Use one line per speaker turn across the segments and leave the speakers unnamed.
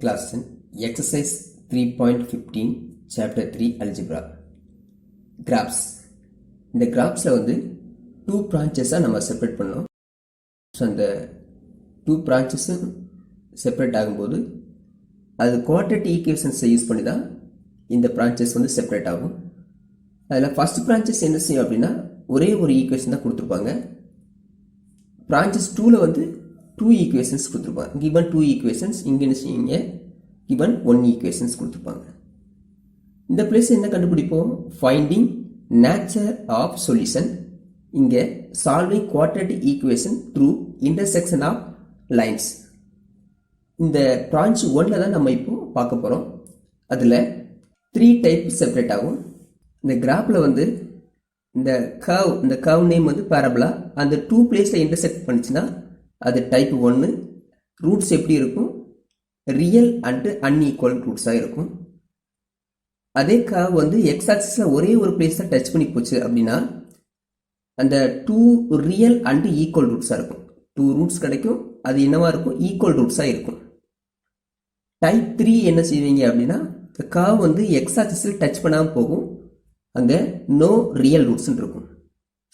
Class 10 Exercise 3.15 Chapter 3 Algebra Graphs. இந்த கிராஃப்ஸில் வந்து 2 branches-ஆக நம்ம செப்பரேட் பண்ணோம். ஸோ அந்த 2 branches-உம் செப்பரேட் ஆகும்போது அது குவாட்ரேட்டிக் ஈக்குவேஷன்ஸை யூஸ் பண்ணி தான் இந்த branches வந்து செப்பரேட் ஆகும். அதில் ஃபர்ஸ்ட் branches என்ன செய்யும் அப்படின்னா ஒரே ஒரு ஈக்குவேஷன் தான் கொடுத்துருப்பாங்க. branches 2ல் வந்து 2 equations கொடுத்துருப்பாங்க. given 2 equations இங்கே என்ன செய்யுங்க given 1 equations கொடுத்துருப்பாங்க. இந்த பிளேஸ் என்ன கண்டுபிடிப்போம்? finding nature of solution. இங்கே solving quadratic equation through intersection of lines. இந்த branch 1ல தான் நம்ம இப்போ பார்க்க போகிறோம். அதில் 3 டைப் செப்பரேட் ஆகும். இந்த கிராஃபில் வந்து இந்த கர்வ் நேம் வந்து பேரபலா அந்த 2 பிளேஸில் இன்டர்செக்ட் பண்ணிச்சுன்னா அது டைப் 1. ரூட்ஸ் எப்படி இருக்கும்? ரியல் அண்டு அன்ஈக்குவல் ரூட்ஸாக இருக்கும். அதே கர்வ் வந்து எக்ஸ் ஆக்சிஸில் ஒரே ஒரு பிளேஸ் தான் டச் பண்ணி போச்சு அப்படின்னா அந்த 2 ரியல் அண்டு ஈக்குவல் ரூட்ஸாக இருக்கும். 2 ரூட்ஸ் கிடைக்கும். அது என்னவா இருக்கும்? ஈக்குவல் ரூட்ஸாக இருக்கும். டைப் 3 என்ன செய்வீங்க அப்படின்னா கர்வ் வந்து எக்ஸ் ஆக்சிஸில் டச் பண்ணாமல் போகும். அங்கே நோ ரியல் ரூட்ஸ்ன்னு இருக்கும்.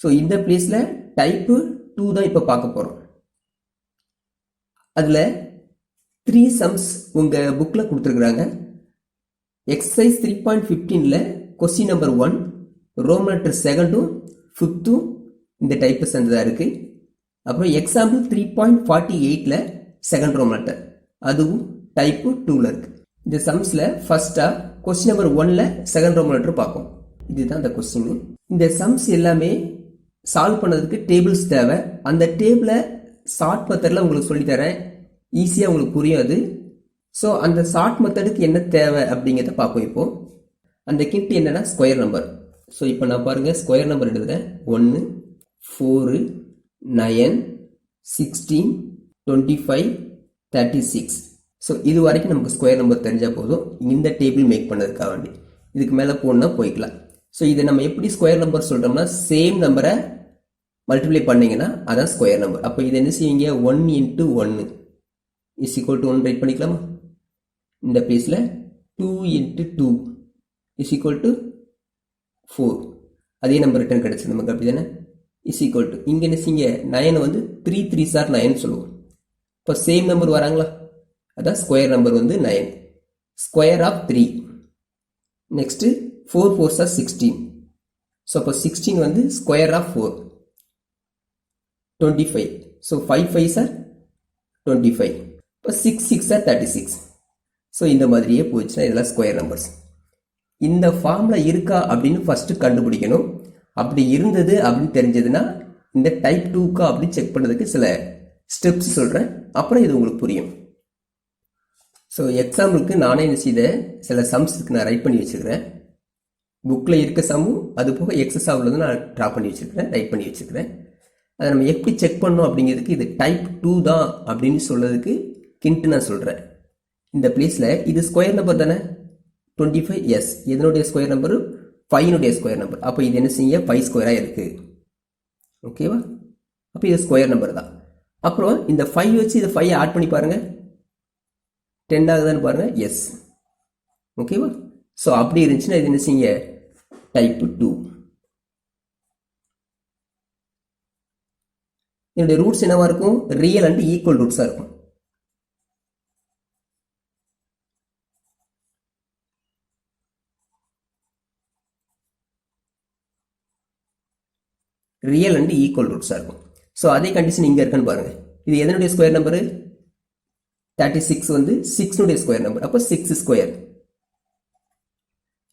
ஸோ இந்த பிளேஸில் டைப்பு 2 தான் இப்போ பார்க்க போகிறோம். அதில் 3 சம்ஸ் உங்கள் புக்கில் கொடுத்துருக்குறாங்க. எக்ஸசைஸ் 3.15ல் கொஸ்டின் நம்பர் 1 ரோமன் லெட்டர் 2ம் 5ம் இந்த டைப்பை சேர்ந்ததாக இருக்குது. அப்புறம் எக்ஸாம்பிள் 3.48ல் செகண்ட் ரோமன் லெட்டர் அதுவும் டைப்பு 2ல் இருக்குது. இந்த சம்ஸில் ஃபர்ஸ்ட்டாக கொஸ்டின் நம்பர் 1ல் செகண்ட் ரோமன் லெட்டர் பார்ப்போம். இதுதான் அந்த கொஸ்டின். இந்த சம்ஸ் எல்லாமே சால்வ் பண்ணதுக்கு டேபிள்ஸ் தேவை. அந்த டேபிளை ஷார்ட் மெத்தடில் உங்களுக்கு சொல்லித்தரேன். ஈஸியாக உங்களுக்கு புரியும் அது. ஸோ அந்த ஷார்ட் மெத்தடுக்கு என்ன தேவை அப்படிங்கிறத பார்ப்போம். இப்போது அந்த கிட் என்னென்னா ஸ்கொயர் நம்பர். ஸோ இப்போ நான் பாருங்கள் ஸ்கொயர் நம்பர் எழுதுகிறேன். 1 4 9 16 25 36. ஸோ இது வரைக்கும் நமக்கு ஸ்கொயர் நம்பர் தெரிஞ்சால் போதும். இந்த டேபிள் மேக் பண்ணதுக்காக வேண்டி இதுக்கு மேலே போகணுன்னா போய்க்கலாம். ஸோ இதை நம்ம எப்படி ஸ்கொயர் நம்பர் சொல்கிறோம்னா சேம் நம்பரை மல்டிப்ளை பண்ணிங்கன்னா அதான் ஸ்கொயர் நம்பர். அப்போ இது என்ன செய்வீங்க? 1 × 1 இஸ் ஈக்குவல் டு 1 ரைட் பண்ணிக்கலாமா? இந்த பிளேஸில் 2 × 2 இஸ் ஈக்குவல் டு 4. அதே நம்பர் ரிட்டர்ன் கிடச்சி நமக்கு அப்படி தானே? இஸ் ஈக்குவல் டு இங்கே என்ன செய்யுங்க 9 வந்து 3 3s are 9 சொல்லுவோம். இப்போ சேம் நம்பர் வராங்களா? அதான் ஸ்கொயர் நம்பர் வந்து 9. Square of 3. Next 4 4s are 16. So அப்போ 16 வந்து square of 4 25. So 5 5s are 25. இப்போ 6 6s are 36. ஸோ இந்த மாதிரியே போச்சுன்னா இதெல்லாம் ஸ்கொயர் நம்பர்ஸ். இந்த ஃபார்மில் இருக்கா அப்படின்னு ஃபஸ்ட்டு கண்டுபிடிக்கணும். அப்படி இருந்தது அப்படின்னு தெரிஞ்சதுன்னா இந்த டைப் 2க்கா அப்படின்னு செக் பண்ணதுக்கு சில ஸ்டெப்ஸ் சொல்கிறேன். அப்புறம் இது உங்களுக்கு புரியும். ஸோ எக்ஸாம்பிளுக்கு நானே என்ன செய்த சில சம்ஸுக்கு நான் ரைட் பண்ணி வச்சுருக்கிறேன். புக்கில் இருக்க சம்மும் அது போக எக்ஸஸாக உள்ளது நான் ட்ரா பண்ணி வச்சுருக்கிறேன், ரைட் பண்ணி வச்சுருக்கிறேன். அதை நம்ம எப்படி செக் பண்ணோம் அப்படிங்கிறதுக்கு இது டைப் 2 தான் அப்படின்னு சொல்கிறதுக்கு கிண்ட்டு நான் சொல்கிறேன். இந்த பிளேஸில் இது ஸ்கொயர் நம்பர் தானே 25. எஸ், எதனுடைய ஸ்கொயர் நம்பரு? 5னுடைய ஸ்கொயர் நம்பர். அப்போ இது என்ன செய்ய 5 ஸ்கொயராக இருக்குது. ஓகேவா? அப்போ இது ஸ்கொயர் நம்பர் தான். அப்புறம் இந்த 5 வச்சு இதை 5 ஆட் பண்ணி பாருங்கள் 10 ஆகுதான்னு பாருங்கள். எஸ், ஓகேவா? ஸோ அப்படி இருந்துச்சுன்னா இது என்ன செய்ய டைப் 2. இதனுடைய ரூட்ஸ் என்னவா இருக்கும்? ரியல் அண்ட் ஈக்குவல் ரூட்ஸாக இருக்கும். ரியல் அண்ட் ஈக்குவல் ரூட்ஸாக இருக்கும். ஸோ அதே கண்டிஷன் இங்கே இருக்குன்னு பாருங்கள். இது எதனுடைய ஸ்கொயர் நம்பரு? 36 வந்து 6னுடைய ஸ்கொயர் நம்பர். அப்போ 6 ஸ்கொயர்.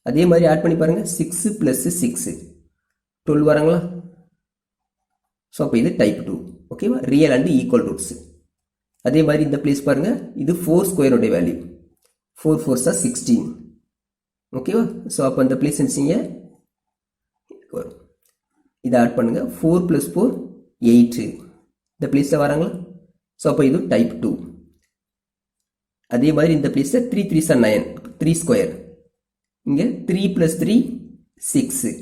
அதே மாதிரி ஆட் பண்ணி பாருங்கள். 6 + 6 12 வராங்களா? ஸோ அப்போ இது டைப் 2. ஓகேவா? Real and equal roots. அதே மாதிரி இந்த பிளேஸ் பாருங்கள். இது 4 ஸ்கொயருடைய வேல்யூ. 4 4s are 16. ஓகேவா? ஸோ அப்போ இந்த பிளேஸ் என்னச்சிங்க வரும். இதை ஆட் பண்ணுங்கள். 4 + 4 8 இந்த பிளேஸில் வராங்களா? ஸோ அப்போ இது டைப் 2. அதே மாதிரி இந்த பிளேஸில் 3 3s are 9 3 ஸ்கொயர். இங்கே 3 + 3 6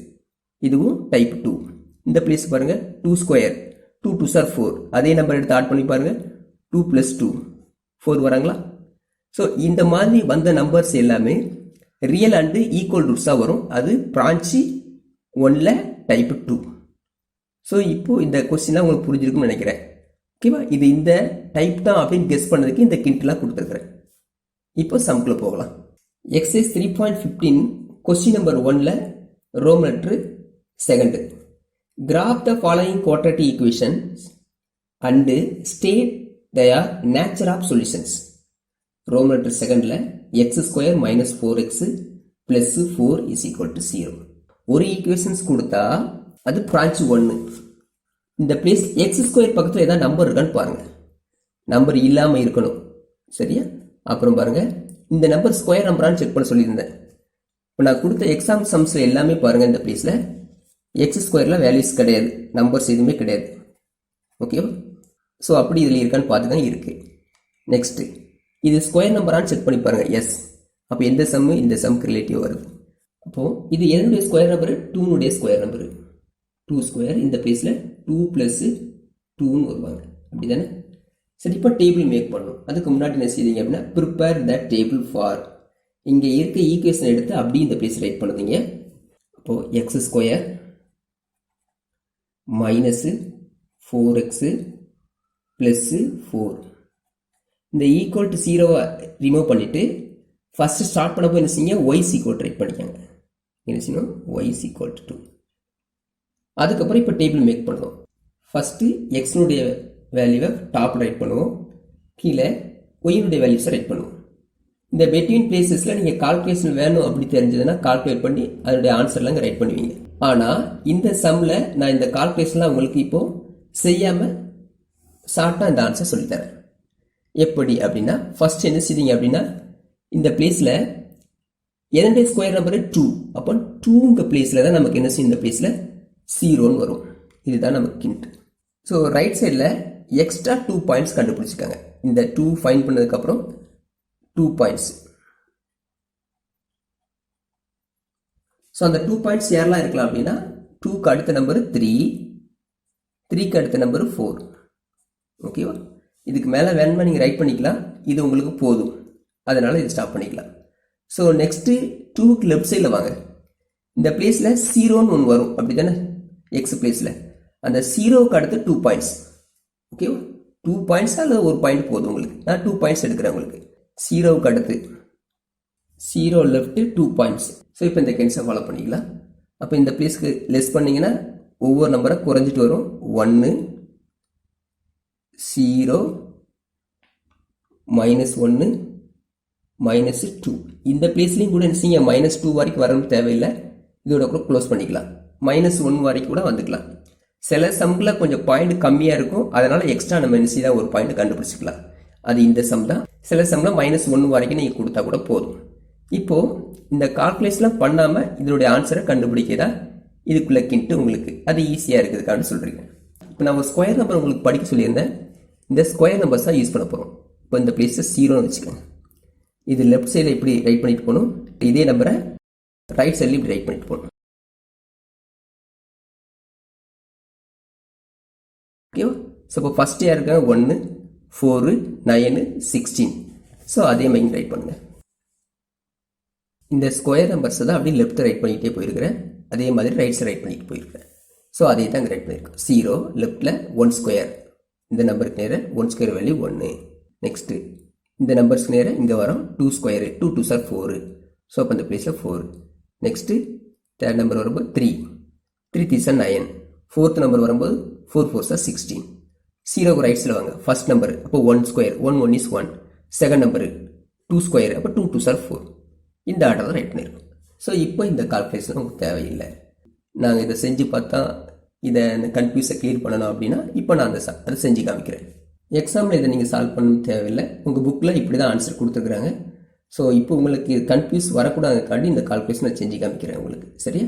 இதுவும் டைப் 2. இந்த பிளேஸ் பாருங்கள் 2 ஸ்கொயர் 2 2s are 4. அதே நம்பர் எடுத்து ஆட் பண்ணி பாருங்கள் 2 + 2 4 வராங்களா? ஸோ இந்த மாதிரி வந்த நம்பர்ஸ் எல்லாமே ரியல் அண்டு ஈக்குவல் ரூட்ஸாக வரும். அது பிரான்ச்சு 1ல் டைப் 2. ஸோ இப்போது இந்த கொஸ்டின்லாம் உங்களுக்கு புரிஞ்சிருக்குன்னு நினைக்கிறேன். ஓகேவா? இது இந்த டைப் தான் அப்படின்னு கெஸ் பண்ணதுக்கு இந்த கிண்ட்லாம் கொடுத்துருக்குறேன். இப்போ சம்குள்ளே போகலாம். எக்ஸைஸ் 3.15 கொஸ்டின் நம்பர் 1ல் roman letter second. Graph the following quadratic equations and state their nature of solutions. Roman letter செகண்டில் x² - 4x + 4 = 0. ஒரு ஈக்குவேஷன்ஸ் கொடுத்தா அது பிரான்ச் 1. இந்த பிளேஸ் x² பக்கத்தில் ஏதாவது நம்பர் இருக்கான்னு பாருங்க. நம்பர் இல்லாமல் இருக்கணும். சரியா? அப்புறம் பாருங்க, இந்த நம்பர் ஸ்கொயர் நம்பரான்னு செக் பண்ண சொல்லியிருந்தேன். இப்போ நான் கொடுத்த எக்ஸாம் சம்ஸில் எல்லாமே பாருங்க, இந்த பிளேஸில் x² வேல்யூஸ் கிடையாது, நம்பர்ஸ் எதுவுமே கிடையாது. ஓகேவா? ஸோ அப்படி இதில் இருக்கான்னு பார்த்து தான் இருக்குது. நெக்ஸ்ட்டு இது ஸ்கொயர் நம்பரான்னு செக் பண்ணி பாருங்கள். எஸ். அப்போ எந்த சம்மு இந்த சம்க்கு ரிலேட்டிவ் வருது. அப்போது இது எதனுடைய ஸ்கொயர் நம்பரு? 2னுடைய ஸ்கொயர் நம்பரு. 2². இந்த பிளேஸில் 2 + 2ன்னு வருவாங்க. அப்படி தானே? சரி, இப்போ டேபிள் மேக் பண்ணணும். அதுக்கு முன்னாடி என்ன செய்வீங்க அப்படின்னா, ப்ரிப்பேர் த டேபிள் ஃபார். இங்கே இருக்க ஈக்குவேஷன் எடுத்து அப்படி இந்த பிளேஸ் ரைட் பண்ணுறீங்க. அப்போது x² - 4x + 4. இந்த ஈக்குவல் டு 0 ரிமூவ் பண்ணிவிட்டு ஃபஸ்ட்டு ஸ்டார்ட் பண்ணப்போ என்ன செய்யுங்க, y = ரைட் பண்ணிக்காங்க. என்ன செய்யணும்? y = 2. அதுக்கப்புறம் இப்போ டேபிள் மேக் பண்ணுவோம். ஃபஸ்ட்டு எக்ஸனுடைய வேல்யூவை டாப் ரைட் பண்ணுவோம், கீழே ஒய்னுடைய வேல்யூஸை ரைட் பண்ணுவோம். இந்த பெட்வீன் பிளேசஸில் நீங்கள் கால்குலேஷன் வேணும் அப்படி தெரிஞ்சதுன்னா கால்குலேட் பண்ணி அதனுடைய ஆன்சர்லாம் இங்கே ரைட் பண்ணுவீங்க. ஆனால் இந்த சம்மில் நான் இந்த கால்குலேஷன்லாம் உங்களுக்கு இப்போது செய்யாமல் ஷார்ட்டாக இந்த ஆன்சர் சொல்லித்தரேன். எப்படி அப்படின்னா, ஃபர்ஸ்ட் என்ன செய்வீங்க அப்படின்னா, இந்த பிளேஸில் எதனுடைய ஸ்கொயர் நம்பரு 2. அப்போ 2ங்க பிளேஸில் தான் நமக்கு என்ன செய்யும், இந்த பிளேஸில் 0ன்னு வரும். இதுதான் நமக்கு கிண்ட். ஸோ ரைட் சைடில் எக்ஸ்ட்ரா 2 பாயிண்ட்ஸ் கண்டுபிடிச்சிக்காங்க. இந்த 2 ஃபைண்ட் பண்ணதுக்கப்புறம் 2 பாயிண்ட்ஸ். ஸோ அந்த 2 பாயிண்ட்ஸ் யாரெல்லாம் இருக்கலாம் அப்படின்னா, 2க்கு அடுத்த நம்பரு 3, 3க்கு அடுத்த நம்பரு 4. ஓகேவா? இதுக்கு மேலே வேணுமா நீங்கள் ரைட் பண்ணிக்கலாம், இது உங்களுக்கு போதும், அதனால் இது ஸ்டாப் பண்ணிக்கலாம். ஸோ நெக்ஸ்ட்டு 2க்கு லெஃப்ட் சைடில் வாங்க. இந்த பிளேஸில் 0ன்னு ஒன்று வரும், அப்படி தானே? எக்ஸ் பிளேஸில் அந்த 0க்கு அடுத்து 2 பாயிண்ட்ஸ். ஓகேவா? 2 பாயிண்ட்ஸாக அல்லது ஒரு பாயிண்ட் போதும் உங்களுக்கு. நான் 2 பாயிண்ட்ஸ் எடுக்கிறேன் உங்களுக்கு. 0க்கு அடுத்து 0 லெஃப்ட்டு 2 பாயிண்ட்ஸ். ஸோ இப்போ இந்த கென்ஸை ஃபாலோ பண்ணிக்கலாம். அப்போ இந்த பிளேஸ்க்கு லெஸ் பண்ணிங்கன்னா ஒவ்வொரு நம்பரை குறைஞ்சிட்டு வரும். 1 0 -1 -2. இந்த பிளேஸ்லையும் கூட என்ன செய்ய, -2 வரைக்கும் வரணும் தேவையில்லை, இதோட கூட க்ளோஸ் பண்ணிக்கலாம். -1 வரைக்கும் கூட வந்துக்கலாம். சில சம்மில் கொஞ்சம் பாயிண்ட் கம்மியாக இருக்கும், அதனால் எக்ஸ்ட்ரா நம்ம என்ன செய்ய ஒரு பாயிண்ட் கண்டுபிடிச்சிக்கலாம். அது இந்த சம் தான். சில சம்மில் -1 வரைக்கும் நீங்கள் கொடுத்தா கூட போதும். இப்போது இந்த கால்குலேஷன்லாம் பண்ணாமல் இதனுடைய ஆன்சரை கண்டுபிடிக்கிறதா இதுக்குள்ளே கிண்ட்டு உங்களுக்கு அது ஈஸியாக இருக்குதுக்கான்னு சொல்கிறீங்க. இப்போ நான் ஒரு ஸ்கொயர் நம்பர் உங்களுக்கு படிக்க சொல்லியிருந்தேன். இந்த ஸ்கொயர் நம்பர்ஸ் தான் யூஸ் பண்ண போகிறோம். இப்போ இந்த பிளேஸில் 0ன்னு வச்சுக்கோங்க. இது லெஃப்ட் சைடில் இப்படி ரைட் பண்ணிட்டு போகணும், இதே நம்பரை ரைட் சைடில் இப்படி ரைட் பண்ணிட்டு போகணும். ஓகேவா? ஸோ இப்போ ஃபஸ்ட் இயர் இருக்காங்க 1 4 9 16. ஸோ அதே மாதிரி ரைட் பண்ணுங்கள். இந்த ஸ்கொயர் நம்பர்ஸை தான் அப்படியே லெஃப்ட் ரைட் பண்ணிகிட்டே போயிருக்கிறேன், அதே மாதிரி ரைட் சைட் ரைட் பண்ணிட்டு போயிருக்கிறேன். ஸோ அதே தான் இங்கே ரைட் பண்ணியிருக்கோம். 0 லெஃப்டில் 1², இந்த நம்பருக்கு நேராக 1² வேல்யூ 1. நெக்ஸ்ட்டு இந்த நம்பர்ஸ்க்கு நேராக இங்கே வரும் 2², 2 2s are 4. ஸோ அப்போ இந்த பிளேஸில் 4. நெக்ஸ்ட்டு தேர்ட் நம்பர் வரும்போது 3, 3 3s are 9. ஃபோர்த் நம்பர் வரும்போது 4 4s are 16. 0க்கு ரைட் சைடில் வாங்க. ஃபர்ஸ்ட் நம்பர் அப்போ 1², 1 1 is 1. செகண்ட் நம்பரு 2², அப்போ 2 2s are 4. இந்த ஆர்டர் தான் ரைட் பண்ணியிருக்கோம். ஸோ இப்போ இந்த கால்குலேஷன் உங்களுக்கு தேவையில்லை. நாங்கள் இதை செஞ்சு பார்த்தா இதை இந்த கன்ஃபியூஸை கிளியர் பண்ணணும் அப்படின்னா இப்போ நான் அதை செஞ்சு காமிக்கிறேன். எக்ஸாமில் இதை நீங்கள் சால்வ் பண்ணணும் தேவையில்லை, உங்கள் புக்கில் இப்படி தான் ஆன்சர் கொடுத்துருக்குறாங்க. ஸோ இப்போ உங்களுக்கு கன்ஃபியூஸ் வரக்கூடாதுக்காண்டி இந்த கால்குலேஷனை செஞ்சு காமிக்கிறேன் உங்களுக்கு. சரியா?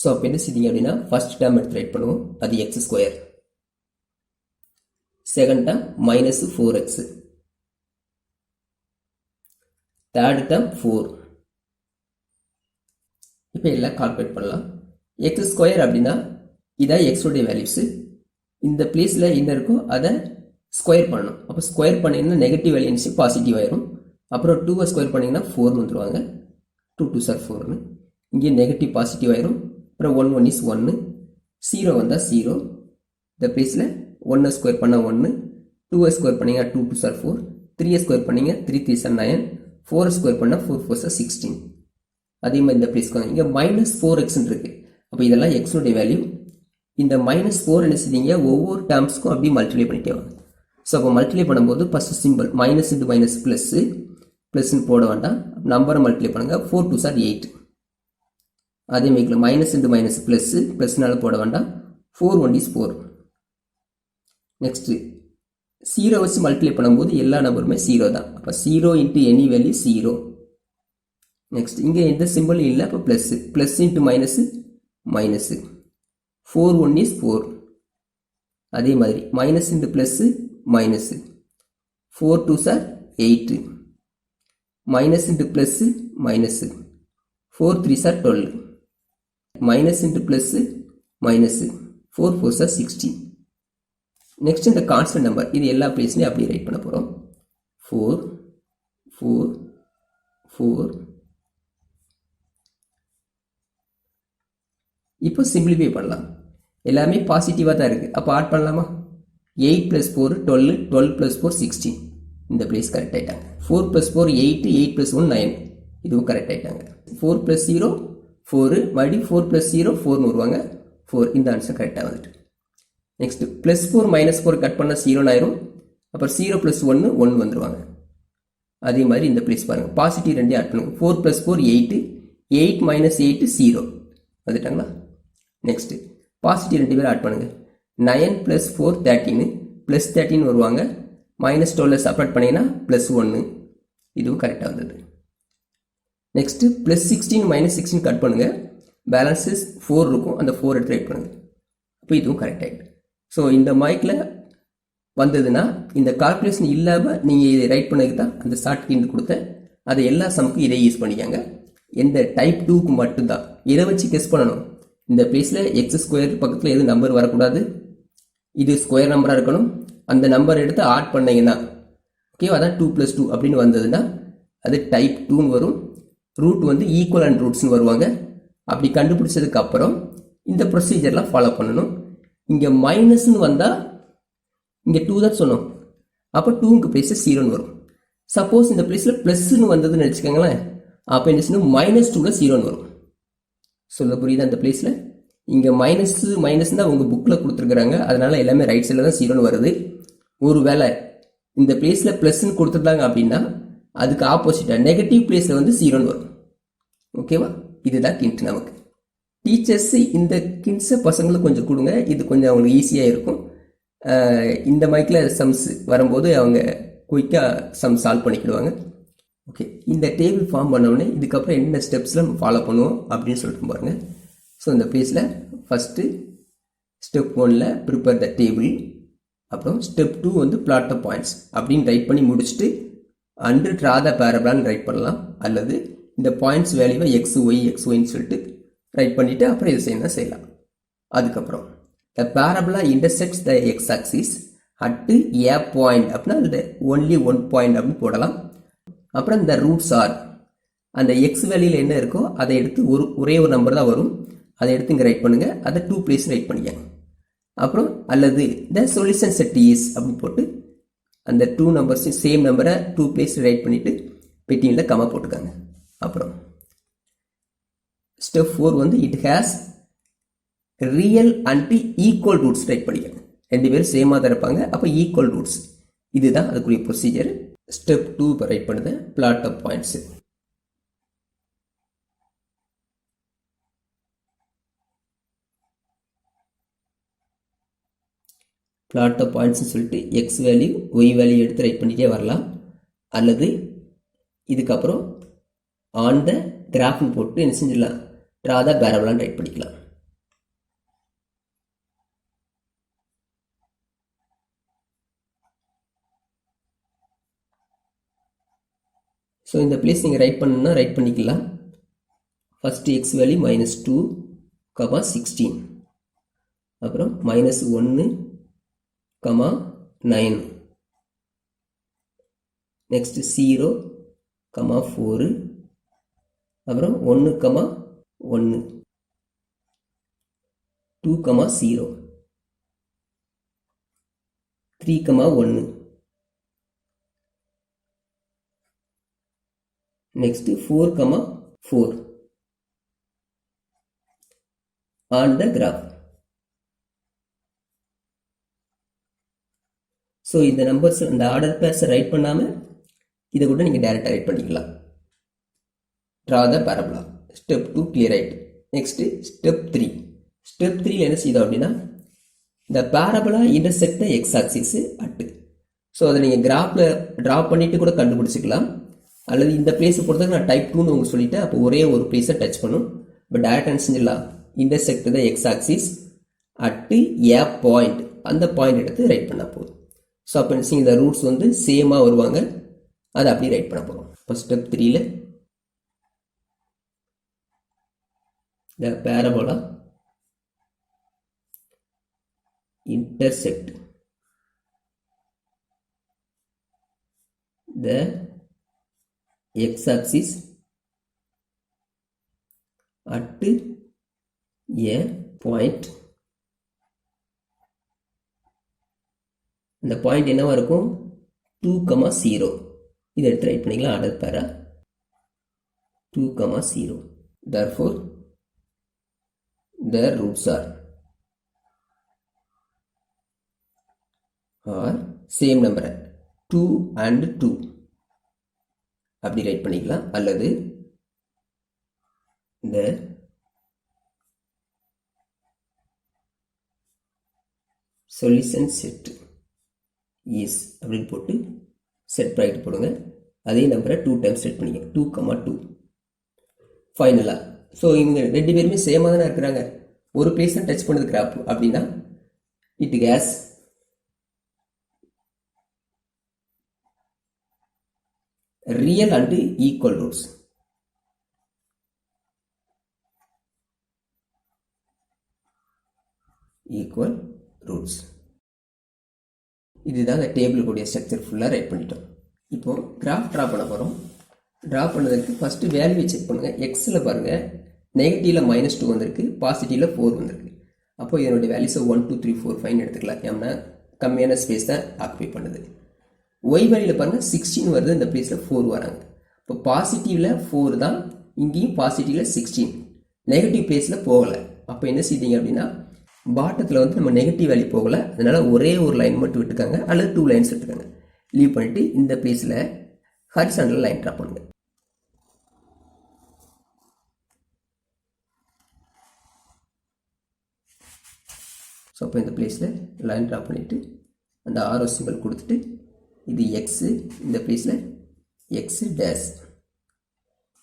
ஸோ அப்போ என்ன செய்வீங்க அப்படின்னா, ஃபர்ஸ்ட் டேர்ம் எடுத்து ரைட் பண்ணுவோம், அது x². Second term -4x. Third term 4. இப்போ எல்லாம் கால்குலேட் பண்ணலாம். x² அப்படின்னா இதான் எக்ஸோடைய வேல்யூஸு. இந்த பிளேஸில் என்ன இருக்கோ அதை ஸ்கொயர் பண்ணணும். அப்போ ஸ்கொயர் பண்ணிங்கன்னா நெகட்டிவ் வேல்யூன்ஸு பாசிட்டிவ் ஆயிரும். அப்புறம் 2 ஸ்கொயர் பண்ணிங்கன்னா 4 வந்துடுவாங்க. 2 2 சார் 4ன்னு. இங்கே நெகட்டிவ் பாசிட்டிவ் ஆயிரும். அப்புறம் 1 1 இஸ் 1, 0 வந்தால் 0. இந்த பிளேஸில் 1 ஸ்கொயர் பண்ணால் 1, 2 ஸ்கொயர் பண்ணிங்கன்னா 2 2 சார் 4, 3 ஸ்கொயர் பண்ணிங்க 3 3 சார் 9, 4 ஸ்கொயர் பண்ணால் 4 4 சார் 16. அதே மாதிரி இந்த பிளேஸ்க்கு வாங்க. இங்கே -4xன்னு இருக்குது. அப்போ இதெல்லாம் எக்ஸுடைய வேல்யூ. இந்த -4 என்ன செய்வீங்க, ஒவ்வொரு டேர்ம்ஸ்க்கும் அப்படியே மல்டிப்ளை பண்ணிட்டே வாங்க. ஸோ அப்போ மல்டிப்ளை பண்ணும்போது first simple minus into minus ப்ளஸ்ன்னு போட வேண்டாம். நம்பரை மல்டிப்ளை பண்ணுங்கள். 4 2 சார் 8. அதே மாதிரி மைனஸ் இன்ட்டு மைனஸ் ப்ளஸ்னால போட வேண்டாம். 4 1 இஸ் 4. நெக்ஸ்ட்டு 0 வச்சு மல்டிப்ளை பண்ணும்போது எல்லா நம்பருமே 0 தான். அப்போ 0 இன்ட்டு எனி வேல்யூ 0. நெக்ஸ்ட் இங்கே எந்த சிம்பிளும் இல்லை. அப்போ ப்ளஸ் இன்ட்டு மைனஸு 4 1 இஸ் 4. அதே மாதிரி minus into minus 4 2 sir 8. Minus into minus 4 3 sir 12. Minus into minus 4 4 sir 16. Next இந்த கான்ஸ்டன்ட் நம்பர் இது எல்லா பிளேஸ்லையும் அப்படியே ரைட் பண்ண போகிறோம். 4 4 4. இப்போ சிம்பிளிஃபை பண்ணலாம். எல்லாமே பாசிட்டிவாக தான் இருக்குது. அப்போ ஆட் பண்ணலாமா? 8 + 4 12, 12 + 4 16. இந்த பிளேஸ் கரெக்ட் ஆகிட்டாங்க. 4 + 4 8, 8 + 1 9. இதுவும் கரெக்ட் ஆகிட்டாங்க. 4 + 0 4, மறுபடியும் 4 + 0 4ன்னு வருவாங்க. 4. இந்த ஆன்சர் கரெக்டாக வந்துட்டு. நெக்ஸ்ட் +4 -4 கட் பண்ணால் 0 ஆயிரும். அப்புறம் 0 + 1 1 வந்துடுவாங்க. அதே மாதிரி இந்த பிளேஸ் பாருங்கள், பாசிட்டிவ் ரெண்டே ஆட் பண்ணுங்க. 4 + 4 8, 8 - 8 0 வந்துட்டாங்களா? நெக்ஸ்ட் பாசிட்டிவ் ரெண்டு பேர் ஆட் பண்ணுங்க. 9 + 4 13, +13 வருவாங்க. -12 செப்பரேட் பண்ணிங்கன்னா +1. இதுவும் கரெக்டாக வந்தது. நெக்ஸ்ட் +16 -16 கட் பண்ணுங்க. பேலன்ஸஸ் 4 இருக்கும். அந்த 4 எடுத்து ரைட் பண்ணுங்க. இப்போ இதுவும் கரெக்ட் ஆகிட்டு. ஸோ இந்த மைக்கில் வந்ததுன்னா இந்த கால்குலேஷன் இல்லாமல் நீங்கள் இதை ரைட் பண்ணதுக்கு தான் அந்த ஷார்ட் கீ கொடுத்தேன். அதை எல்லா சமுக்கும் இதை யூஸ் பண்ணிக்காங்க. எந்த டைப் 2க்கு மட்டும்தான் இதை வச்சு கெஸ் பண்ணணும். இந்த பிளேஸில் x² பக்கத்தில் எதுவும் நம்பர் வரக்கூடாது. இது ஸ்கொயர் நம்பராக இருக்கணும். அந்த நம்பர் எடுத்து ஆட் பண்ணிங்கன்னா ஓகேவா, அதான் 2 + 2 அப்படின்னு வந்ததுன்னா அது டைப் 2ன்னு வரும். ரூட் வந்து ஈக்குவல் அண்ட் ரூட்ஸ்னு வருவாங்க. அப்படி கண்டுபிடிச்சதுக்கு அப்புறம் இந்த ப்ரொசீஜர்லாம் ஃபாலோ பண்ணணும். இங்கே மைனஸ்ன்னு வந்தால் இங்கே 2 தான் சொன்னோம். அப்போ 2க்கு பிளேஸில் 0ன்னு வரும். சப்போஸ் இந்த பிளேஸில் ப்ளஸ்ன்னு வந்ததுன்னு நினச்சிக்கோங்களேன். அப்போ என்ன செய்யணும், -2ல் 0ன்னு வரும். சொல்ல புரியுதா? அந்த பிளேஸில் இங்கே மைனஸ் தான் உங்கள் புக்கில் கொடுத்துருக்குறாங்க. அதனால எல்லாமே ரைட் சைடில் தான் 0ன்னு வருது. ஒரு வேளை இந்த பிளேஸில் ப்ளஸ்ன்னு கொடுத்துருந்தாங்க அப்படின்னா அதுக்கு ஆப்போசிட்டாக நெகட்டிவ் பிளேஸில் வந்து 0ன்னு வரும். ஓகேவா? இதுதான் கிண்ட். நமக்கு டீச்சர்ஸ் இந்த கிண்ட்ஸை பசங்களுக்கு கொஞ்சம் கொடுங்க. இது கொஞ்சம் அவங்களுக்கு ஈஸியாக இருக்கும். இந்த மைக்கில் சம்ஸ் வரும்போது அவங்க குயிக்காக சம் சால்வ் பண்ணிக்கிடுவாங்க. ஓகே, இந்த டேபிள் ஃபார்ம் பண்ணவுடனே இதுக்கப்புறம் என்ன ஸ்டெப்ஸில் நம்ம ஃபாலோ பண்ணுவோம் அப்படின்னு சொல்லிட்டு பாருங்கள். ஸோ இந்த பிளேஸில் ஃபஸ்ட்டு ஸ்டெப் 1ல் ப்ரிப்பேர் த டேபிள், அப்புறம் ஸ்டெப் 2 வந்து பிளாட் த பாயிண்ட்ஸ் அப்படின்னு ரைட் பண்ணி முடிச்சுட்டு அண்டு ட்ரா த பேரபிளான்னு ரைட் பண்ணலாம். அல்லது இந்த பாயிண்ட்ஸ் வேல்யூவை XYன்னு சொல்லிட்டு ரைட் பண்ணிவிட்டு அப்புறம் இது செய்யலாம். அதுக்கப்புறம் the parabola intersects the x-axis at a point அப்படின்னா அது only one point அப்படின்னு போடலாம். அப்புறம் இந்த ரூட்ஸ் ஆர் அந்த எக்ஸ் வேல்யூவில் என்ன இருக்கோ அதை எடுத்து ஒரே ஒரு நம்பர் தான் வரும். அதை எடுத்து இங்கே ரைட் பண்ணுங்கள். அதை 2 பிளேஸ் ரைட் பண்ணிக்கங்க. அப்புறம் அல்லது த சொல்யூஷன் செட் இஸ் அப்படின்னு போட்டு அந்த 2 நம்பர்ஸையும் சேம் நம்பரை 2 பிளேஸ் ரைட் பண்ணிவிட்டு பெட்டியில் கமா போட்டுக்காங்க. அப்புறம் ஸ்டெப் 4 வந்து it has real and equal roots right பண்ணிக்கங்க. 2 பேரும் சேமாக தான் இருப்பாங்க. அப்போ ஈக்குவல் ரூட்ஸ் இதுதான் அதுக்குரிய ப்ரொசீஜர். ஸ்டெப் 2 இப்போ ரைட் பண்ணுது plot of points. Plot of points சொல்லிட்டு எக்ஸ் வேல்யூ ஒய் வேல்யூ எடுத்து ரைட் பண்ணிட்டே வரலாம். அல்லது இதுக்கப்புறம் ஆன் த கிராஃப்னு போட்டு என்ன செஞ்சிடலாம், ட்ரா த பேரபிளான்னு ரைட் பண்ணிக்கலாம். ஸோ இந்த பிளேஸ் நீங்கள் ரைட் பண்ணணும்னா ரைட் பண்ணிக்கலாம். ஃபஸ்ட்டு எக்ஸ் வேல்யூ -2, 16, அப்புறம் -1, 9, நெக்ஸ்ட் 0, கமா 4, அப்புறம் 1 comma 1, 2 comma 0, 3 comma 1, next 4 comma 4 on the graph. So இந்த நம்பர்ஸ் இந்த ஆர்டர் பேர்ஸை ரைட் பண்ணாமல் இதை கூட நீங்கள் டேரெக்டாக ரைட் பண்ணிக்கலாம். Draw the parabola. Step 2 clear ஆகிட்டு. Next step 3. ஸ்டெப் 3 என்ன செய்தோம் அப்படின்னா இந்த parabola intersect the x axis at. So அதை நீங்கள் கிராஃபில் ட்ரா பண்ணிவிட்டு கூட கண்டுபிடிச்சிக்கலாம். அல்லது இந்த பிளேஸை பொறுத்தவரை நான் டைப் 2ன்னு உங்களுக்கு சொல்லிவிட்டேன். அப்போ ஒரே ஒரு பிளேஸை டச் பண்ணும். இப்போ டேரக்டாக என்ன செஞ்சிடலாம், intersect the x axis at A point, அந்த பாயிண்ட் எடுத்து ரைட் பண்ணால் போதும். ஸோ அப்போ இந்த ரூட்ஸ் வந்து சேமாக வருவாங்க, அதை அப்படி ரைட் பண்ண போகிறோம். இப்போ ஸ்டெப் 3ல the parabola intersect the x-axis at a point. இந்த பாயிண்ட் என்னவா இருக்கும், 2,0. இதை எடுத்து ரைட் பண்ணிக்கலாம். ஆர்டர் பேரா 2,0. therefore the roots are same number 2 and 2 அப்படி ரைட் பண்ணிக்கலாம். அல்லது the solution set is அப்படின்னு போட்டு செட் ப்ராக்கெட் போடுங்க. அதே நம்பரை 2 டைம்ஸ் செட் பண்ணிங்க, 2,2 ஃபைனலாக. ஸோ இவங்க 2 பேருமே சேமாக தானே இருக்கிறாங்க. ஒரு பிளேஸ் தான் டச் பண்ணது கிராப் அப்படின்னா it has real and equal roots. Equal roots. இதுதான் அந்த டேபிள் கூடிய ஸ்ட்ரக்சர் ஃபுல்லாக ரைட் பண்ணிட்டோம். இப்போ கிராஃப் ட்ரா பண்ண போகிறோம். ட்ரா பண்ணதுக்கு ஃபஸ்ட்டு வேல்யூ செக் பண்ணுங்கள். எக்ஸில் பாருங்கள், நெகட்டிவில் -2 வந்திருக்கு, பாசிட்டிவில் 4 வந்திருக்கு. அப்போ இதனுடைய வேல்யூஸை 1 2 3 4 5 எடுத்துக்கலாம். ஏன்னா கம்மியான ஸ்பேஸ் தான் ஆக்குபை பண்ணுது. ஒய் வேல்யூவில் பாருங்கள் 16 வருது, இந்த பிளேஸில் 4 வராங்க. இப்போ பாசிட்டிவில் 4 தான், இங்கேயும் பாசிட்டிவில் 16, நெகட்டிவ் பிளேஸில் போகலை. அப்போ என்ன செய்தீங்க அப்படின்னா பாட்டத்தில் வந்து நம்ம நெகட்டிவ் வேல்யூ போகலை, அதனால் ஒரே ஒரு லைன் மட்டும் விட்டுக்காங்க, அல்லது 2 லைன்ஸ் விட்டுக்காங்க. லீவ் பண்ணிவிட்டு இந்த பிளேஸில் ஹாரிசான்டல் லைன் ட்ரா பண்ணுங்க. ஸோ அப்போ இந்த பிளேஸில் லைன் ட்ரா பண்ணிவிட்டு அந்த ஆரோ சிம்பிள் கொடுத்துட்டு இது எக்ஸு, இந்த பிளேஸில் எக்ஸு டேஷ்.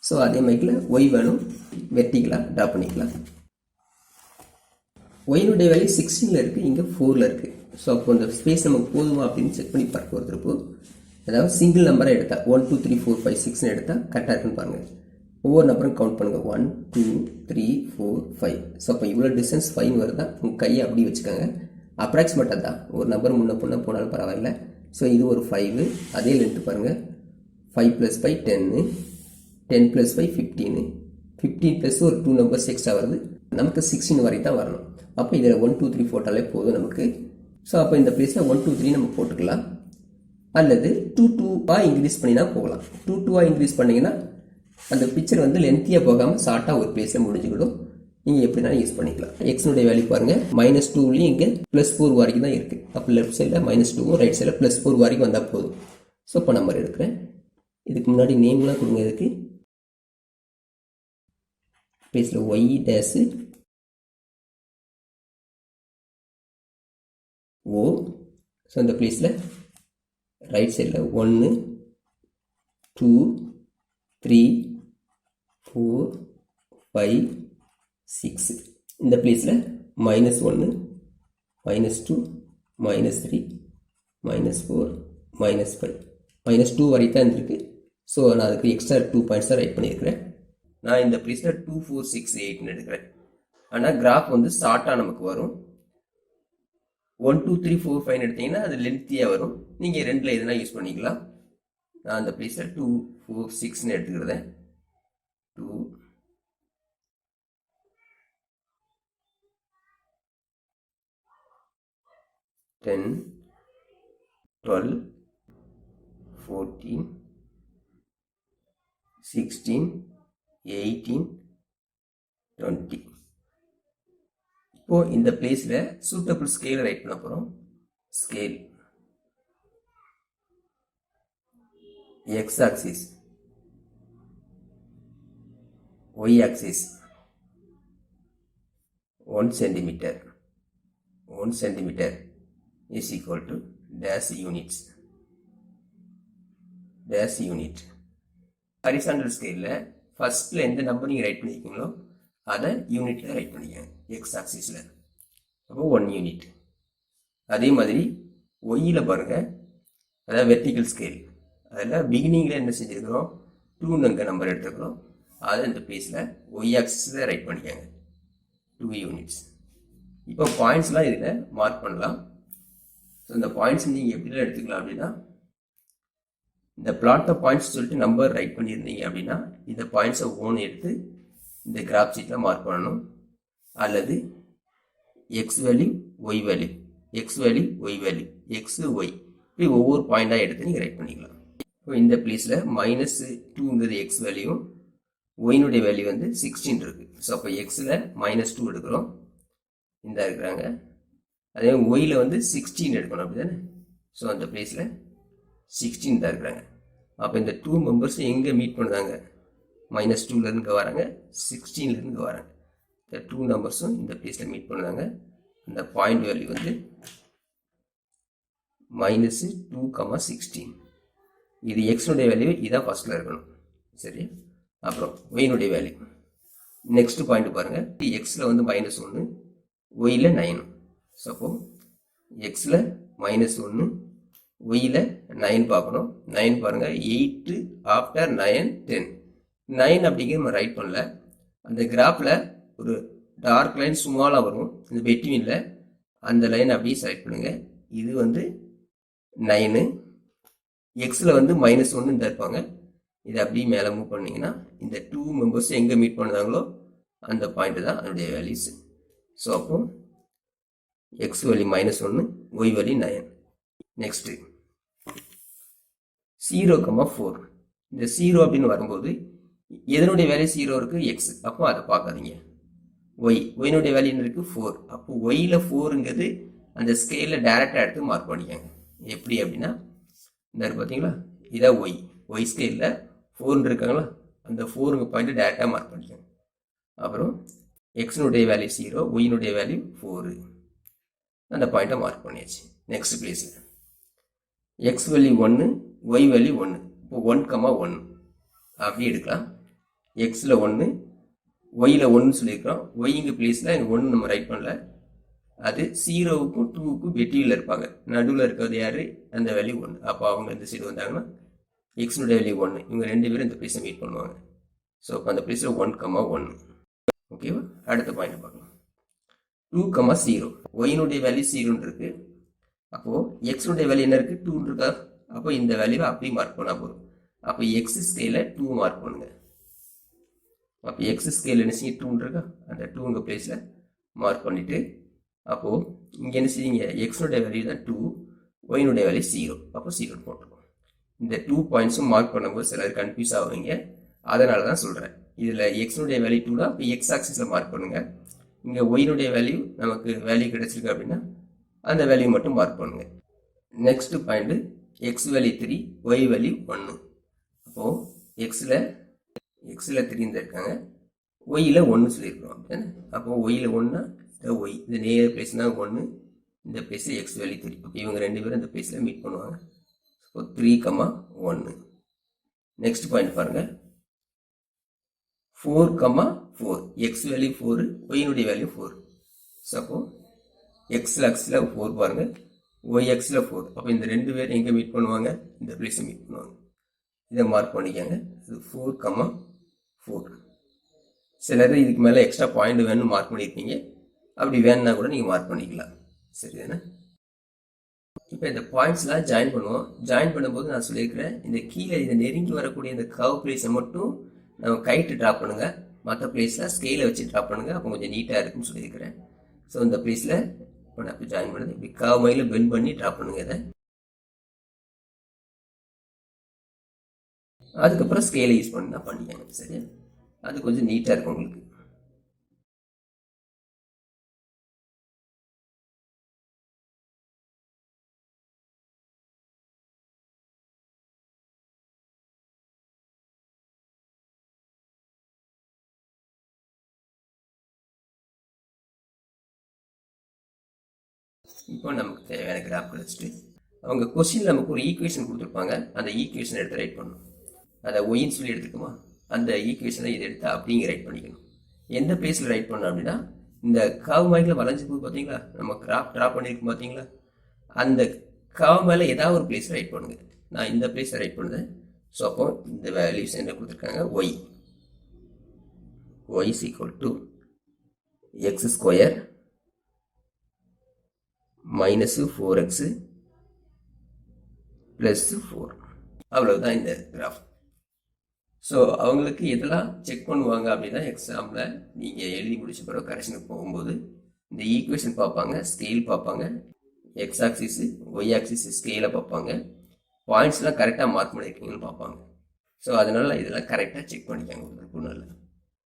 ஸோ அதே மாதிரில ஒய் வேணும், வெர்டிகலாக ட்ரா பண்ணிக்கலாம். ஒயினுடைய வேல்யூ 16ல் இருக்குது, இங்கே 4ல் இருக்குது. ஸோ அப்போ இந்த ஸ்பேஸ் நமக்கு போதுமா அப்படின்னு செக் பண்ணி பார்க்க ஒருத்தருப்போ, அதாவது சிங்கிள் நம்பரை எடுத்தால் 1 2 3 4 5 6ன்னு எடுத்தால் கரெக்டாக இருக்குன்னு பாருங்கள். ஒவ்வொரு நம்பரும் கவுண்ட் பண்ணுங்கள், 1 2 3 4 5. ஸோ அப்போ இவ்வளோ டிஸ்டன்ஸ் 5 வருதா, உங்கள் கையை அப்படி வச்சுக்கோங்க. அப்ராக்சிமேட்டாக தான், ஒரு நம்பர் முன்ன பொண்ண போனாலும் பரவாயில்ல. ஸோ இது ஒரு 5, அதே லென்த்து பாருங்கள், 5 + 5 10, 10 + 5 15, 15 + ஒரு 2 நம்பர்ஸ் எக்ஸ்ட்ரா வருது, நமக்கு 16 வரை தான் வரணும். அப்போ இதில் 1 2 3 போட்டாலே போதும் நமக்கு. ஸோ அப்போ இந்த பிளேஸில் 1 2 3 நம்ம போட்டுக்கலாம். அல்லது 2 2 இன்க்ரீஸ் பண்ணினா போகலாம். 2 2 இன்க்ரீஸ் பண்ணிங்கன்னா அந்த பிக்சர் வந்து லென்த்தியாக போகாமல் ஷார்ட்டாக ஒரு பிளேஸில் முடிஞ்சுக்கிடும். நீங்கள் எப்படினாலும் யூஸ் பண்ணிக்கலாம். எக்ஸ்னுடைய வேல்யூ பாருங்கள், -2லேயும் இங்கே +4 வரைக்கும் தான் இருக்குது. அப்போ லெஃப்ட் சைடில் -2வும் ரைட் சைடில் +4 வரைக்கும் வந்தால் போதும். ஸோ இப்போ நம்பர் எடுக்கிறேன். இதுக்கு முன்னாடி நேம்லாம் கொடுங்க. இதுக்கு பிளேஸில் ஒய் டேஸு ஓ. ஸோ இந்த பிளேஸில் ரைட் சைடில் 1 2 3 4 5 6. இந்த பிளேஸில் -1 -2 -3 -4 -5 -2 வரை தான் இருந்திருக்கு. ஸோ நான் அதுக்கு எக்ஸ்ட்ரா 2 பாயிண்ட்ஸ் தான் ரைட் பண்ணியிருக்கிறேன். நான் இந்த பிளேஸில் 2 4 6 8ன்னு எடுக்கிறேன். ஆனால் கிராஃப் வந்து ஷார்ட்டாக நமக்கு வரும். 1 2 3 4 5 எடுத்தீங்கன்னா அது லென்த்தியாக வரும். நீங்கள் ரெண்டில் எதுனா யூஸ் பண்ணிக்கலாம். நான் அந்த பிளேஸில் 2 4 6ன்னு எடுத்துக்கிறேன். 2 10 12 14 16 18 20. இப்போ இந்த பிளேஸ்ல சூட்டபிள் ஸ்கேல் ரைட் பண்ண போறோம். Scale x axis, y axis 1 centimeter is equal to dash unit. Horizontal ஸ்கேலில் ஃபர்ஸ்ட்ல எந்த நம்பர் நீங்கள் ரைட் பண்ணியிருக்கீங்களோ அதை யூனிட்டில் ரைட் பண்ணிக்கங்க. எக்ஸ் ஆக்சிஸில் அப்போ 1 யூனிட். அதே மாதிரி ஒய்யில் பாருங்கள், அதாவது வெர்டிக்கல் ஸ்கேல், அதில் பிகினிங்கில் என்ன செஞ்சுருக்கிறோம், 2 நம்பர் எடுத்துக்கிறோம். அதை இந்த பிளேஸில் ஒய் ஆக்சிஸில் ரைட் பண்ணிக்கங்க, 2 யூனிட்ஸ். இப்போ பாயிண்ட்ஸ்லாம் இதில் மார்க் பண்ணலாம். ஸோ இந்த பாயிண்ட்ஸ் நீங்கள் எப்படிலாம் எடுத்துக்கலாம் அப்படின்னா, இந்த பிளாட் ஆஃப் பாயிண்ட்ஸ் சொல்லிட்டு நம்பர் ரைட் பண்ணியிருந்தீங்க அப்படின்னா இந்த பாயிண்ட்ஸை ஓன் எடுத்து இந்த கிராஃப் ஷீட்டில் மார்க் பண்ணணும். அல்லது x value y value, x value y value, x y, இப்படி ஒவ்வொரு பாயிண்டாக எடுத்து நீங்கள் ரைட் பண்ணிக்கலாம். இப்போ இந்த பிளேஸில் -2ங்கிறது எக்ஸ் வேல்யூ, ஒயினுடைய வேல்யூ வந்து 16 இருக்குது. ஸோ அப்போ எக்ஸில் -2 எடுக்கிறோம், இந்த இருக்கிறாங்க. அதே ஒயில் வந்து 16 எடுக்கணும், அப்படி தானே. ஸோ அந்த பிளேஸில் 16 தான் இருக்கிறாங்க. அப்போ இந்த 2 மெம்பர்ஸ் எங்கே மீட் பண்ணுறாங்க, -2லேருந்து வராங்க, 16லேருந்து வராங்க. இந்த 2 நம்பர்ஸும் இந்த பிளேஸில் மீட் பண்ணுறாங்க. அந்த பாயிண்ட் வேல்யூ வந்து -2,16. இது எக்ஸுடைய வேல்யூ, இதான் ஃபர்ஸ்ட்டில் இருக்கணும், சரி. அப்புறம் ஒயினுடைய வேல்யூ நெக்ஸ்ட் பாயிண்ட் பாருங்கள், எக்ஸில் வந்து -1, ஒயில் 9. ஸோ அப்போ எக்ஸில் -1, ஒயில் 9 பார்க்கணும். 9 பாருங்கள், 8 ஆஃப்டர் 9 10. 9 அப்படிங்கிறது நம்ம ரைட் பண்ணல. அந்த கிராஃபில் ஒரு டார்க் லைன் சும்மாலாம் வரும், இந்த பெட்வீனில் அந்த லைன் அப்படியே செலக்ட் பண்ணுங்கள். இது வந்து 9, எக்ஸில் வந்து -1 இந்த இருப்பாங்க. இதை அப்படியே மேலே மூவ் பண்ணிங்கன்னா இந்த 2 மெம்பர்ஸ் எங்கே மீட் பண்ணுறாங்களோ அந்த பாயிண்ட் தான் அதனுடைய வேல்யூஸ். ஸோ அப்போ x value -1, y value 9. Next 0,4. இந்த 0 அப்படின்னு வரும்போது எதனுடைய வேல்யூ 0 இருக்குது, எக்ஸ். அப்போ அதை பார்க்காதீங்க. ஒயினுடைய வேல்யூ என்ன இருக்குது, 4. அப்போ ஒயில் 4ங்கிறது அந்த ஸ்கேலில் டேரெக்டாக எடுத்து மார்க் பண்ணிக்கோங்க. எப்படி அப்படின்னா, இந்த இருக்குது பார்த்தீங்களா, இதான் ஒய் ஸ்கேலில் 4 இருக்காங்களா, அந்த 4ங்க பாயிண்ட் டேரெக்டாக மார்க் பண்ணிக்கோங்க. அப்புறம் எக்ஸினுடைய வேல்யூ 0, ஒயினுடைய வேல்யூ 4, அந்த பாயிண்ட்டை மார்க் பண்ணியாச்சு. நெக்ஸ்ட் பிளேஸில் எக்ஸ் வேல்யூ 1, ஒய் வேல்யூ 1. இப்போ 1,1 அப்படி எடுக்கலாம். எக்ஸில் 1, ஒயில் 1 சொல்லியிருக்கிறோம். ஒய்ங்க பிளேஸில் எனக்கு 1 நம்ம ரைட் பண்ணல. அது 0க்கும் 2க்கும் வெட்டியில் இருப்பாங்க. நடுவில் இருக்கிறது யார், அந்த வேல்யூ 1. அப்போ அவங்க இந்த சைடு வந்தாங்கன்னா எக்ஸினுடைய வேல்யூ 1, இவங்க 2 பேரும் இந்த பிளேஸை மீட் பண்ணுவாங்க. ஸோ அப்போ அந்த பிளேஸில் 1,1. ஓகேவா. அடுத்த பாயிண்ட் பார்க்கலாம். 2,0. ஒயினுடைய வேல்யூ 0 இருக்குது. அப்போது எக்ஸுடைய வேல்யூ என்ன இருக்குது, 2 இருக்கா. அப்போ இந்த வேல்யூவை அப்படியே மார்க் பண்ணால் போதும். அப்போ எக்ஸ் ஸ்கேலில் 2 மார்க் பண்ணுங்க. அப்போ எக்ஸ் ஸ்கேல் என்ன செய்ய, 2 இருக்கா, அந்த 2ங்க பிளேஸில் மார்க் பண்ணிவிட்டு, அப்போது இங்கே என்ன செய்யுங்க, எக்ஸுடைய வேல்யூ தான் 2, ஒயினுடைய வேல்யூ 0. அப்போ 0 போட்டுருக்கோம். இந்த 2 பாயிண்ட்ஸும் மார்க் பண்ணும்போது சிலர் கன்ஃபியூஸ் ஆகுவீங்க, அதனால தான் சொல்கிறேன். இதில் எக்ஸுடைய வேல்யூ 2 தான், இப்போ எக்ஸ் ஆக்சிஸில் மார்க் பண்ணுங்கள். இங்கே ஒயினுடைய வேல்யூ நமக்கு வேல்யூ கிடச்சிருக்கு அப்படின்னா அந்த வேல்யூ மட்டும் மார்க் பண்ணுங்க. Next point x value 3, y value 1. அப்போது எக்ஸில் 3 இருக்காங்க, ஒய்யில் 1 சொல்லியிருக்கிறோம் அப்படின்னா. அப்போது ஒய்யில் 1னா இந்த ஒய், இந்த நேர் பிளேஸ்னால் 1, இந்த பிளேஸில் எக்ஸ் வேல்யூ 3. அப்போ இவங்க 2 பேரும் இந்த பிளேஸில் மீட் பண்ணுவாங்க. ஸோ 3,1. நெக்ஸ்ட் பாயிண்ட் பாருங்கள், 4,4. எக்ஸ் வேல்யூ 4, ஒயினுடைய வேல்யூ 4. ஸோ அப்போ எக்ஸ் ஆக்ஸில் 4 பாருங்கள், ஒய் ஆக்ஸில் 4. அப்போ இந்த 2 பேர் எங்கே மீட் பண்ணுவாங்க, இந்த பிளேஸை மீட் பண்ணுவாங்க. இதை மார்க் பண்ணிக்கோங்க. இது 4,4. சிலர் இதுக்கு மேலே எக்ஸ்ட்ரா பாயிண்ட் வேணும்னு மார்க் பண்ணியிருப்பீங்க. அப்படி வேணுன்னா கூட நீங்கள் மார்க் பண்ணிக்கலாம், சரிதானே. இப்போ இந்த பாயிண்ட்ஸ்லாம் ஜாயின் பண்ணுவோம். ஜாயின் பண்ணும்போது நான் சொல்லியிருக்கிறேன், இந்த கீழே இந்த நெருங்கி வரக்கூடிய இந்த கர்வ் பிளேஸை மட்டும் நம்ம கைட்டு ட்ரா பண்ணுங்கள். மற்ற பிளேஸில் ஸ்கேலை வச்சு ட்ரா பண்ணுங்கள். அப்போ கொஞ்சம் நீட்டாக இருக்குன்னு சொல்லியிருக்கிறேன். ஸோ இந்த பிளேஸில் இப்போ நான் இப்போ ஜாயின் பண்ணுது இப்படி கர்வ் மயில பெண்ட் பண்ணி ட்ரா பண்ணுங்கள் இதை. அதுக்கப்புறம் ஸ்கேலை யூஸ் பண்ணி தான் பண்ணிக்கங்க. சரியா? அது கொஞ்சம் நீட்டாக இருக்கும் உங்களுக்கு. இப்போ நமக்கு தேவையான கிராஃப் கிடச்சிட்டு அவங்க கொஸ்டின் நமக்கு ஒரு ஈக்குவேஷன் கொடுத்துருப்பாங்க. அந்த ஈக்குவேஷன் எடுத்து ரைட் பண்ணணும். அதை ஒயின்னு சொல்லி எடுத்துக்குமா, அந்த ஈக்குவேஷனை இதை எடுத்து அப்படிங்க ரைட் பண்ணிக்கணும். எந்த பிளேஸில் ரைட் பண்ணணும் அப்படின்னா, இந்த கர்வ் மைக்கில் வளைஞ்சு போய் பார்த்தீங்களா, நம்ம கிராஃப் ட்ரா பண்ணியிருக்கோம் பார்த்தீங்களா, அந்த கர்வ் மேலே ஏதாவது ஒரு பிளேஸ் ரைட் பண்ணுங்க. நான் இந்த பிளேஸை ரைட் பண்ணுறேன். ஸோ அப்போ இந்த வேல்யூஸ் என்ன கொடுத்துருக்காங்க, y is equal to x square minus 4x plus 4. அவ்வளவுதான் இந்த கிராஃப். ஸோ அவங்களுக்கு எதெல்லாம் செக் பண்ணுவாங்க அப்படின்னா, எக்ஸாமில் நீங்கள் எழுதி முடிச்ச பிறகு கரெக்ஷனுக்கு போகும்போது இந்த ஈக்குவேஷன் பார்ப்பாங்க, ஸ்கேல் பார்ப்பாங்க, எக்ஸ் ஆக்சிஸு ஒய் ஆக்சிஸு ஸ்கேலை பார்ப்பாங்க, பாயிண்ட்ஸ்லாம் கரெக்டாக மார்க் பண்ணியிருக்கீங்கன்னு பார்ப்பாங்க. ஸோ அதனால் இதெல்லாம் கரெக்டாக செக் பண்ணிக்காங்க ஒரு பொண்ணில்.